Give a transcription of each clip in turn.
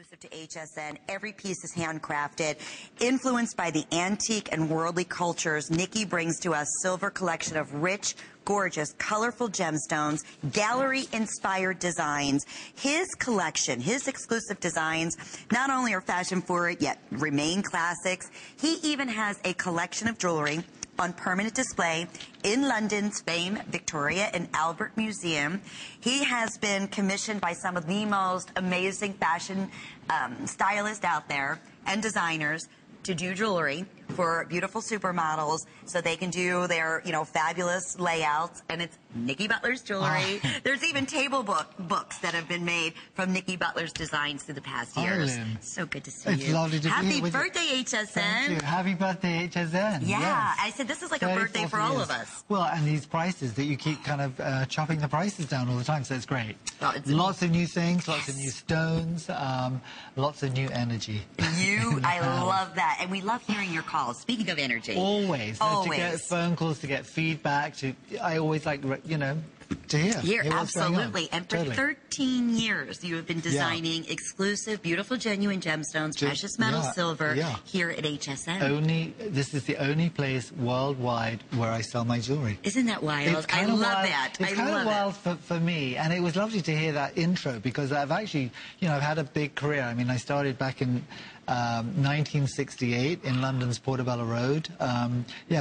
exclusive to HSN. Every piece is handcrafted. Influenced by the antique and worldly cultures, Nicky brings to us silver collection of rich, gorgeous, colorful gemstones, gallery-inspired designs. His collection, his exclusive designs, not only are fashion forward, yet remain classics. He even has a collection of jewelry on permanent display in London's famed Victoria and Albert Museum. He has been commissioned by some of the most amazing fashion stylists out there and designers to do jewelry for beautiful supermodels so they can do their, fabulous layouts. And it's Nicky Butler's jewelry. There's even table books that have been made from Nicky Butler's designs through the past years. So good to see you. It's lovely to be here. Happy birthday, HSN. Thank you. Happy birthday, HSN. Yeah, yes. I said this is like a birthday for all of us. Well, and these prices that you keep kind of chopping the prices down all the time, so it's great. Oh, it's lots of new things, lots of new stones, lots of new energy. I love that. And we love hearing your calls. Speaking of energy. Always. To get phone calls, to get feedback, I always like, to hear. Absolutely. And for 13 years, you have been designing exclusive, beautiful, genuine gemstones, precious metal, silver, here at HSN. This is the only place worldwide where I sell my jewelry. Isn't that wild? I love that. It's kind of wild for me, and it was lovely to hear that intro because I've actually, I've had a big career. I mean, I started back in 1968 in London's Portobello Road.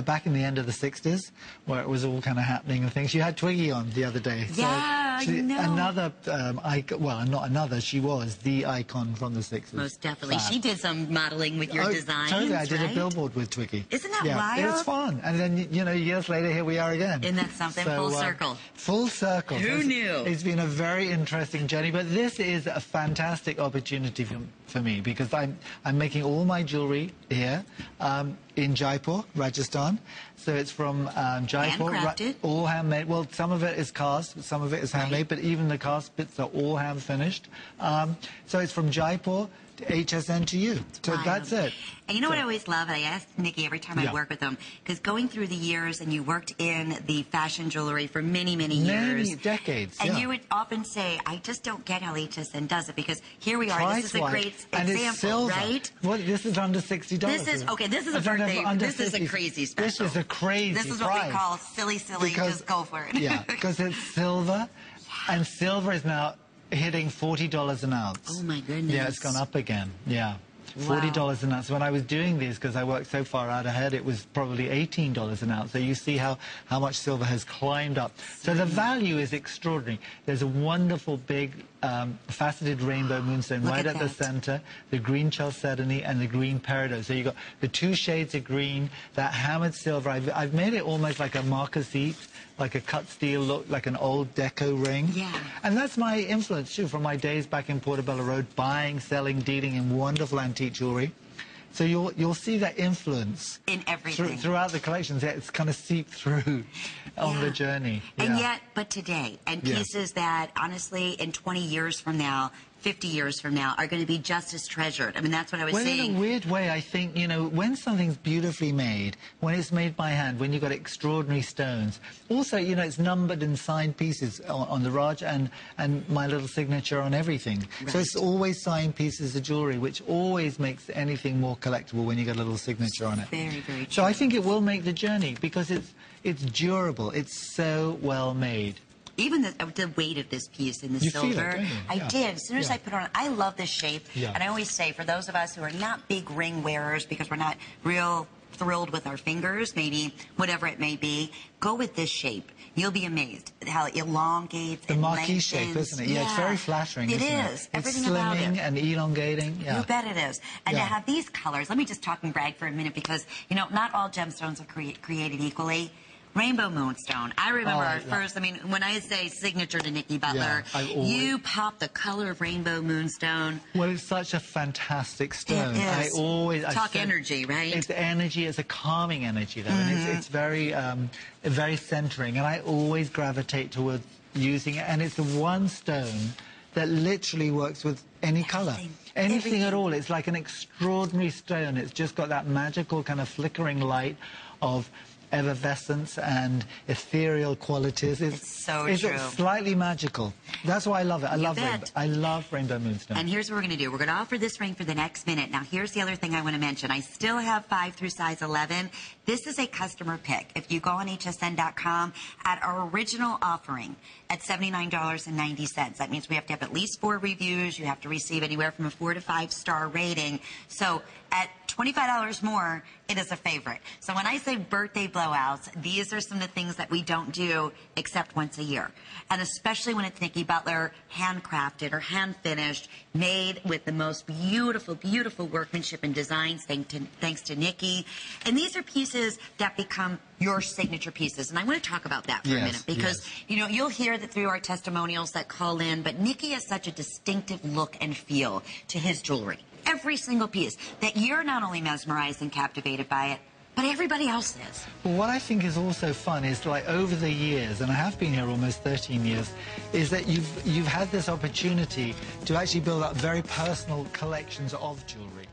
Back in the end of the 60s, where it was all kind of happening and things. You had Twiggy on the other day. Yeah, I know. Another icon, well, not another, she was the icon from the 60s. Most definitely. She did some modeling with your designs, totally. I did a billboard with Twiggy. Isn't that wild? It was fun. And then, years later, here we are again. Isn't that something? Full circle. Full circle. Who knew? It's been a very interesting journey, but this is a fantastic opportunity for me because I'm making all my jewelry here in Jaipur, Rajasthan. So it's from Jaipur, handcrafted, all handmade. Well, some of it is cast, some of it is handmade, but even the cast bits are all hand finished. So it's from Jaipur to HSN to you. So that's it. And you know what I always love? I ask Nicky every time I work with him, because going through the years, and you worked in the fashion jewelry for many, many years. Many decades, and you would often say, I just don't get how HSN does it, because here we are, this is a great example, and it's silver, right? Well, this is under $60. This is a birthday, this is a crazy special. This is a crazy This is what we call silly, just go for it. Yeah, because it's silver, and silver is now hitting $40 an ounce. Oh my goodness. Yeah, it's gone up again. Yeah. $40 an ounce. When I was doing these, because I worked so far out ahead, it was probably $18 an ounce. So you see how much silver has climbed up. So the value is extraordinary. There's a wonderful big faceted rainbow moonstone right at the center, the green chalcedony and the green peridot. So you've got the two shades of green, that hammered silver. I've made it almost like a marquisite, like a cut steel look, like an old deco ring. Yeah. And that's my influence too, from my days back in Portobello Road, buying, selling, dealing in wonderful antique jewelry. So you'll see that influence in everything throughout the collections. It's kind of seeped through on the journey. And yet, but today, and pieces that honestly, in 20 years from now, 50 years from now, are going to be just as treasured. I mean, that's what I was saying. Well, in a weird way, I think, when something's beautifully made, when it's made by hand, when you've got extraordinary stones, also, it's numbered and signed pieces on the Raj and my little signature on everything. So it's always signed pieces of jewelry, which always makes anything more collectible when you get a little signature on it. Very, very true. So I think it will make the journey because it's durable. It's so well made. Even the weight of this piece in the silver, feel it, don't you? I did. As soon as I put it on, I love this shape. And I always say, for those of us who are not big ring wearers, because we're not real thrilled with our fingers, maybe whatever it may be, go with this shape. You'll be amazed how it elongates and marquee shape, isn't it? Yeah, it's very flattering. It isn't is. It? Everything it's about it. Slimming and elongating. Yeah. You bet it is. And to have these colors, let me just talk and brag for a minute, because not all gemstones are created equally. Rainbow Moonstone. I remember our first, when I say signature to Nicky Butler, you pop the color of Rainbow Moonstone. Well, it's such a fantastic stone. It is. Talk energy, right? It's energy, it's a calming energy, though, and it's very, very centering, and I always gravitate towards using it, and it's the one stone that literally works with any color. Anything at all. It's like an extraordinary stone. It's just got that magical kind of flickering light of effervescence and ethereal qualities. It's so it's true. Slightly magical. That's why I love it. I love Rainbow Moonstone. And here's what we're going to do. We're going to offer this ring for the next minute. Now, here's the other thing I want to mention. I still have 5 through size 11. This is a customer pick. If you go on hsn.com, at our original offering at $79.90, that means we have to have at least 4 reviews. You have to receive anywhere from a 4 to 5 star rating. So at $25 more, it is a favorite. So when I say birthday blowouts, these are some of the things that we don't do except once a year. And especially when it's Nicky Butler, handcrafted or hand-finished, made with the most beautiful, beautiful workmanship and designs, thanks to Nicky. And these are pieces that become your signature pieces. And I want to talk about that for a minute because, you know, you'll hear that through our testimonials that call in, but Nicky has such a distinctive look and feel to his jewelry. Every single piece, that you're not only mesmerized and captivated by it, but everybody else is. Well, what I think is also fun is, like, over the years, and I have been here almost 13 years, is that you've had this opportunity to actually build up very personal collections of jewelry.